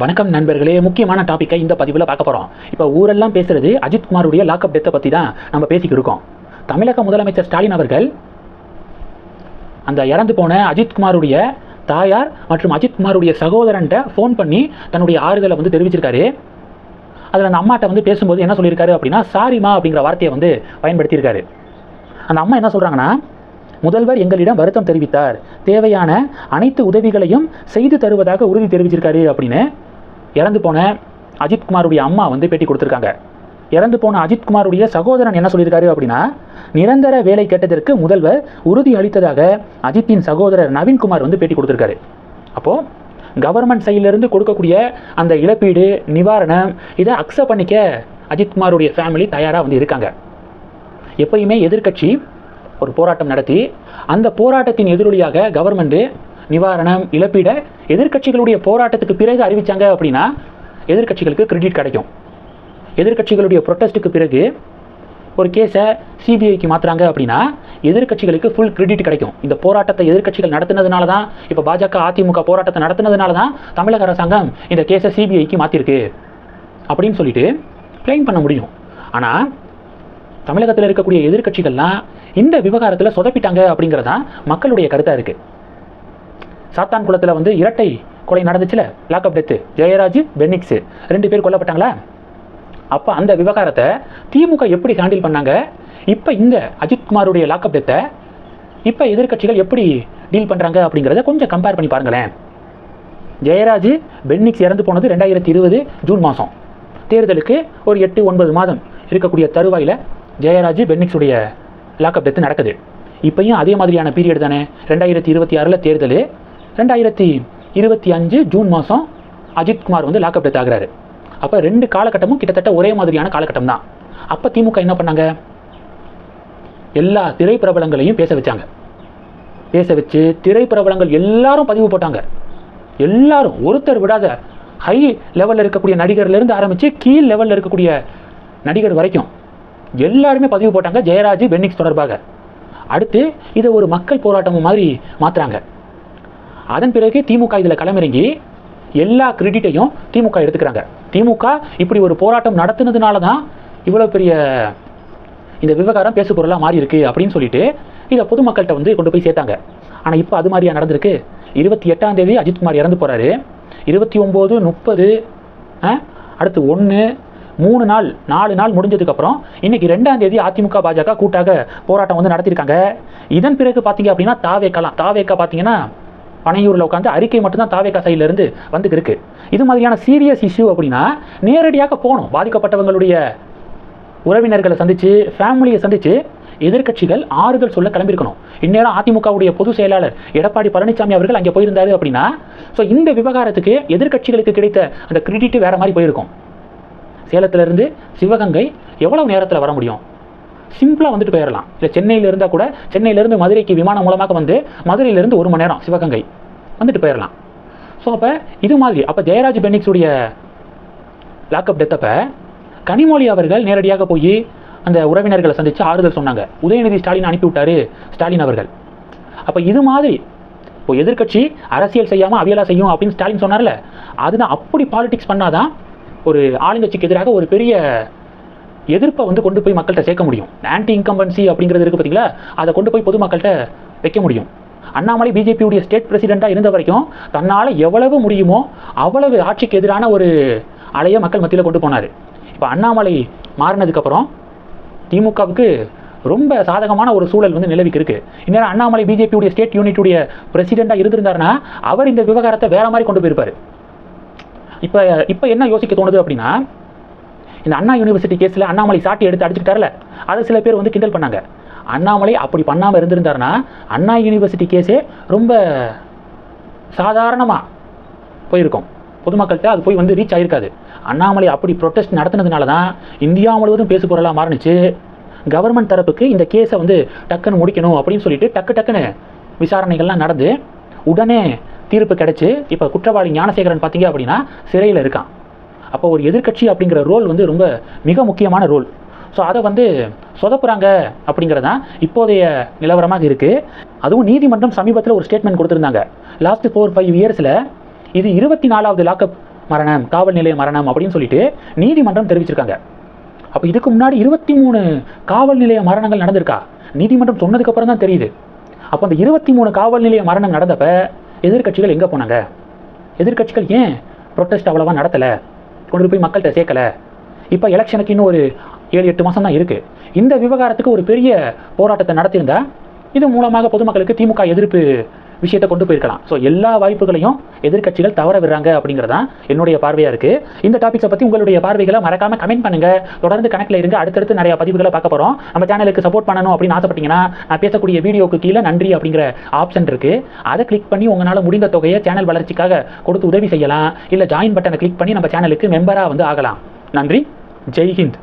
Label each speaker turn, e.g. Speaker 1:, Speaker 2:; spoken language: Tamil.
Speaker 1: வணக்கம் நண்பர்களே, முக்கியமான டாப்பிக்கை இந்த பதிவில் பார்க்க போகிறோம். இப்போ ஊரெல்லாம் பேசுகிறது அஜித்குமாருடைய லாக்அப் டெத்தை பற்றி தான் நம்ம பேசிக்கிட்டு இருக்கோம். தமிழக முதலமைச்சர் ஸ்டாலின் அவர்கள் அந்த இறந்து போன அஜித்குமாருடைய தாயார் மற்றும் அஜித்குமாருடைய சகோதரன்ட்ட ஃபோன் பண்ணி தன்னுடைய ஆறுதலை தெரிவிச்சிருக்காரு. அதில் அந்த அம்மாட்ட பேசும்போது என்ன சொல்லியிருக்காரு அப்படின்னா, சாரிமா அப்படிங்கிற வார்த்தையை பயன்படுத்தியிருக்காரு. அந்த அம்மா என்ன சொல்கிறாங்கன்னா, முதல்வர் எங்களிடம் வருத்தம் தெரிவித்தார், தேவையான அனைத்து உதவிகளையும் செய்து தருவதாக உறுதி தெரிவிச்சிருக்காரு அப்படின்னு இறந்து போன அஜித்குமாருடைய அம்மா பேட்டி கொடுத்துருக்காங்க. இறந்து போன அஜித்குமாருடைய சகோதரன் என்ன சொல்லியிருக்காரு அப்படின்னா, நிரந்தர வேலை கேட்டதற்கு முதல்வர் உறுதி அளித்ததாக அஜித்தின் சகோதரர் நவீன்குமார் பேட்டி கொடுத்துருக்காரு. அப்போது கவர்மெண்ட் சைட்லேருந்து கொடுக்கக்கூடிய அந்த இழப்பீடு நிவாரணம் இதை அக்செப்ட் பண்ணிக்க அஜித்குமாருடைய ஃபேமிலி தயாராக இருக்காங்க. எப்பயுமே எதிர்கட்சி ஒரு போராட்டம் நடத்தி அந்த போராட்டத்தின் எதிரொலியாக கவர்மெண்ட் நிவாரணம் இழப்பீடை எதிர்கட்சிகளுடைய போராட்டத்துக்கு பிறகு அறிவித்தாங்க அப்படின்னா எதிர்கட்சிகளுக்கு கிரெடிட் கிடைக்கும். எதிர்கட்சிகளுடைய ப்ரொட்டஸ்ட்டுக்கு பிறகு ஒரு கேஸை சிபிஐக்கு மாற்றுறாங்க அப்படின்னா எதிர்கட்சிகளுக்கு ஃபுல் கிரெடிட் கிடைக்கும். இந்த போராட்டத்தை எதிர்கட்சிகள் நடத்தினதுனால தான், இப்போ பாஜக அதிமுக போராட்டத்தை நடத்தினதுனால தான் தமிழக அரசாங்கம் இந்த கேஸை சிபிஐக்கு மாற்றிருக்கு அப்படின்னு சொல்லிட்டு கிளைம் பண்ண முடியும். ஆனால் தமிழகத்தில் இருக்கக்கூடிய எதிர்கட்சிகள்லாம் இந்த விவகாரத்தில் சொதப்பிட்டாங்க அப்படிங்கிறதான் மக்களுடைய கருத்தாக இருக்குது. சாத்தான் குளத்தில் இரட்டை கொலை நடந்துச்சுல, லாக்அப் டெத்து, ஜெயராஜ் பென்னிக்ஸ் 2 பேர் கொல்லப்பட்டாங்களா? அப்போ அந்த விவகாரத்தை திமுக எப்படி ஹேண்டில் பண்ணாங்க, இப்போ இந்த அஜித்குமாருடைய லாக்அப் டெத்தை இப்போ எதிர்கட்சிகள் எப்படி டீல் பண்ணுறாங்க அப்படிங்கிறத கொஞ்சம் கம்பேர் பண்ணி பாருங்களேன். ஜெயராஜ் பென்னிக்ஸ் இறந்து போனது 2020 ஜூன் மாதம். தேர்தலுக்கு ஒரு 8-9 மாதம் இருக்கக்கூடிய தருவாயில் ஜெயராஜ் பென்னிக்ஸுடைய லாக்அப் டெத்து நடக்குது. இப்போயும் அதே மாதிரியான பீரியட் தானே. 2026 தேர்தல், 2025 ஜூன் மாதம் அஜித்குமார் லாக்அப் டெத் ஆகிறாரு. அப்போ 2 காலகட்டமும் கிட்டத்தட்ட ஒரே மாதிரியான காலகட்டம் தான். அப்போ திமுக என்ன பண்ணாங்க, எல்லா திரைப்பிரபலங்களையும் பேச வச்சாங்க. பேச வச்சு திரைப்பிரபலங்கள் எல்லாரும் பதிவு போட்டாங்க. எல்லாரும் ஒருத்தர் விடாத ஹை லெவலில் இருக்கக்கூடிய நடிகர்லேருந்து ஆரம்பித்து கீழ் லெவலில் இருக்கக்கூடிய நடிகர் வரைக்கும் எல்லாருமே பதிவு போட்டாங்க ஜெயராஜ் பென்னிக்ஸ் தொடர்பாக. அடுத்து இதை ஒரு மக்கள் போராட்டம் மாதிரி மாற்றுறாங்க. அதன் பிறகு திமுக இதில் களமிறங்கி எல்லா கிரெடிட்டையும் திமுக எடுத்துக்கிறாங்க. திமுக இப்படி ஒரு போராட்டம் நடத்துனதுனால தான் இவ்வளோ பெரிய இந்த விவகாரம் பேசு பொருளாக மாறி இருக்கு அப்படின்னு சொல்லிட்டு இதை பொதுமக்கள்கிட்ட கொண்டு போய் சேர்த்தாங்க. ஆனால் இப்போ அது மாதிரியா நடந்திருக்கு. 28ஆம் தேதி அஜித்குமார் இறந்து போகிறாரு. 29, 30, அடுத்து 1, 3 நாள் 4 நாள் முடிஞ்சதுக்கப்புறம் இன்றைக்கி 2ஆம் தேதி அதிமுக பாஜக கூட்டாக போராட்டம் நடத்தியிருக்காங்க. இதன் பிறகு பார்த்தீங்க அப்படின்னா தாவேக்கா பார்த்தீங்கன்னா பனையூரில் உட்காந்து அறிக்கை மட்டும்தான் தாவேக்கா சைட்லேருந்து இருக்கு. இது மாதிரியான சீரியஸ் இஷ்யூ அப்படின்னா நேரடியாக போகணும். பாதிக்கப்பட்டவங்களுடைய உறவினர்களை சந்தித்து ஃபேமிலியை சந்தித்து எதிர்கட்சிகள் ஆறுதல் சொல்ல கிளம்பியிருக்கணும். இந்நேரம் அதிமுகவுடைய பொதுச் செயலாளர் எடப்பாடி பழனிசாமி அவர்கள் அங்கே போயிருந்தாரு அப்படின்னா ஸோ இந்த விவகாரத்துக்கு எதிர்கட்சிகளுக்கு கிடைத்த அந்த கிரெடிட் வேறு மாதிரி போயிருக்கும். சேலத்திலிருந்து சிவகங்கை எவ்வளவு நேரத்தில் வர முடியும்? சிம்பிளாக போயிடலாம். இல்லை சென்னையில் இருந்தால் கூட சென்னையிலேருந்து மதுரைக்கு விமானம் மூலமாக மதுரையிலேருந்து 1 மணி நேரம் சிவகங்கை போயிடலாம். ஸோ அப்போ இது மாதிரி அப்போ ஜெயராஜ் பென்னிக்ஸுடைய லாக்அப் டெத்தப்போ கனிமொழி அவர்கள் நேரடியாக போய் அந்த உறவினர்களை சந்தித்து ஆறுதல் சொன்னாங்க. உதயநிதி ஸ்டாலின் அனுப்பிவிட்டார் ஸ்டாலின் அவர்கள். அப்போ இது மாதிரி இப்போ எதிர்கட்சி அரசியல் செய்யாமல் அவியலா செய்யும் அப்படின்னு ஸ்டாலின் சொன்னார்ல, அதுதான். அப்படி பாலிடிக்ஸ் பண்ணாதான் ஒரு ஆளுங்கட்சிக்கு எதிராக ஒரு பெரிய எதிர்ப்பை கொண்டு போய் மக்கள்கிட்ட சேர்க்க முடியும். ஆன்டி இன்கம்பன்சி அப்படிங்கிறது இருக்குது பார்த்தீங்களா, அதை கொண்டு போய் பொதுமக்கள்கிட்ட வைக்க முடியும். அண்ணாமலை பிஜேபியுடைய ஸ்டேட் பிரசிடெண்ட்டாக இருந்த வரைக்கும் தன்னால் எவ்வளவு முடியுமோ அவ்வளவு ஆட்சிக்கு எதிரான ஒரு அலையை மக்கள் மத்தியில் கொண்டு போனார். இப்போ அண்ணாமலை மாறினதுக்கப்புறம் திமுகவுக்கு ரொம்ப சாதகமான ஒரு சூழல் நிலவிக்கு இருக்கு. இந்நேரம் அண்ணாமலை பிஜேபியுடைய ஸ்டேட் யூனிட்டுடைய பிரசிடெண்ட்டாக இருந்திருந்தாருன்னா அவர் இந்த விவகாரத்தை வேற மாதிரி கொண்டு போயிருப்பார். இப்போ என்ன யோசிக்க தோணுது அப்படின்னா, இந்த அண்ணா யூனிவர்சிட்டி கேஸில் அண்ணாமலை சாட்டி எடுத்து அடிச்சுக்கிட்டார்ல, அதை சில பேர் கிண்டல் பண்ணாங்க. அண்ணாமலை அப்படி பண்ணாமல் இருந்திருந்தாருன்னா அண்ணா யூனிவர்சிட்டி கேஸே ரொம்ப சாதாரணமாக போயிருக்கும். பொதுமக்கள்கிட்ட அது போய் ரீச் ஆகிருக்காது. அண்ணாமலை அப்படி ப்ரொட்டஸ்ட் நடத்தினதுனால தான் இந்தியா முழுவதும் பேசு பொருளாக மாறினுச்சு. கவர்மெண்ட் தரப்புக்கு இந்த கேஸை டக்குன்னு முடிக்கணும் அப்படின்னு சொல்லிட்டு டக்குன்னு விசாரணைகள்லாம் நடந்து உடனே தீர்ப்பு கிடைச்சி இப்போ குற்றவாளி ஞானசேகரன் பார்த்தீங்க அப்படின்னா சிறையில் இருக்கான். அப்போ ஒரு எதிர்கட்சி அப்படிங்கிற ரோல் ரொம்ப மிக முக்கியமான ரோல். ஸோ அதை சொதப்புறாங்க அப்படிங்கிறது தான் இப்போதைய நிலவரமாக இருக்குது. அதுவும் நீதிமன்றம் சமீபத்தில் ஒரு ஸ்டேட்மெண்ட் கொடுத்துருந்தாங்க. லாஸ்ட் 4-5 இயர்ஸில் இது 24வது லாக்அப் மரணம், காவல் நிலைய மரணம் அப்படின்னு சொல்லிட்டு நீதிமன்றம் தெரிவிச்சிருக்காங்க. அப்போ இதுக்கு முன்னாடி 23 காவல் நிலைய மரணங்கள் நடந்திருக்கா? நீதிமன்றம் சொன்னதுக்கு அப்புறம் தான் தெரியுது. அப்போ அந்த 23 காவல் நிலைய மரணம் நடந்தப்ப எதிர்க்கட்சிகள் எங்கே போனாங்க? எதிர்க்கட்சிகள் ஏன் ப்ரொட்டஸ்ட் அவ்வளவா நடத்தலை, கொண்டு போய் மக்கள்கிட்ட சேர்க்கலை? இப்போ எலெக்ஷனுக்கு இன்னும் ஒரு 7-8 மாதம் தான் இருக்குது. இந்த விவகாரத்துக்கு ஒரு பெரிய போராட்டத்தை நடத்தியிருந்தா இது மூலமாக பொதுமக்களுக்கு திமுக எதிர்ப்பு விஷயத்தை கொண்டு போயிருக்கலாம். ஸோ எல்லா வாய்ப்புகளையும் எதிர்க்கட்சிகள் தவற விடுறாங்க அப்படிங்கிறதான் என்னுடைய பார்வையாக இருக்குது. இந்த டாபிக்ஸை பற்றி உங்களுடைய பார்வைகளை மறக்காமல் கமெண்ட் பண்ணுங்கள். தொடர்ந்து கணக்கில் இருங்க. அடுத்தடுத்து நிறைய பதிவுகளை பார்க்க போகிறோம். நம்ம சேனலுக்கு சப்போர்ட் பண்ணணும் அப்படின்னு ஆசைப்பட்டீங்கன்னா நான் பேசக்கூடிய வீடியோக்கு கீழே நன்றி அப்படிங்கிற ஆப்ஷன் இருக்குது. அதை கிளிக் பண்ணி உங்களால் முடிந்த தொகையை சேனல் வளர்ச்சிக்காக கொடுத்து உதவி செய்யலாம். இல்லை ஜாயின் பட்டனை கிளிக் பண்ணி நம்ம சேனலுக்கு மெம்பராக ஆகலாம். நன்றி. ஜெய் ஹிந்த்.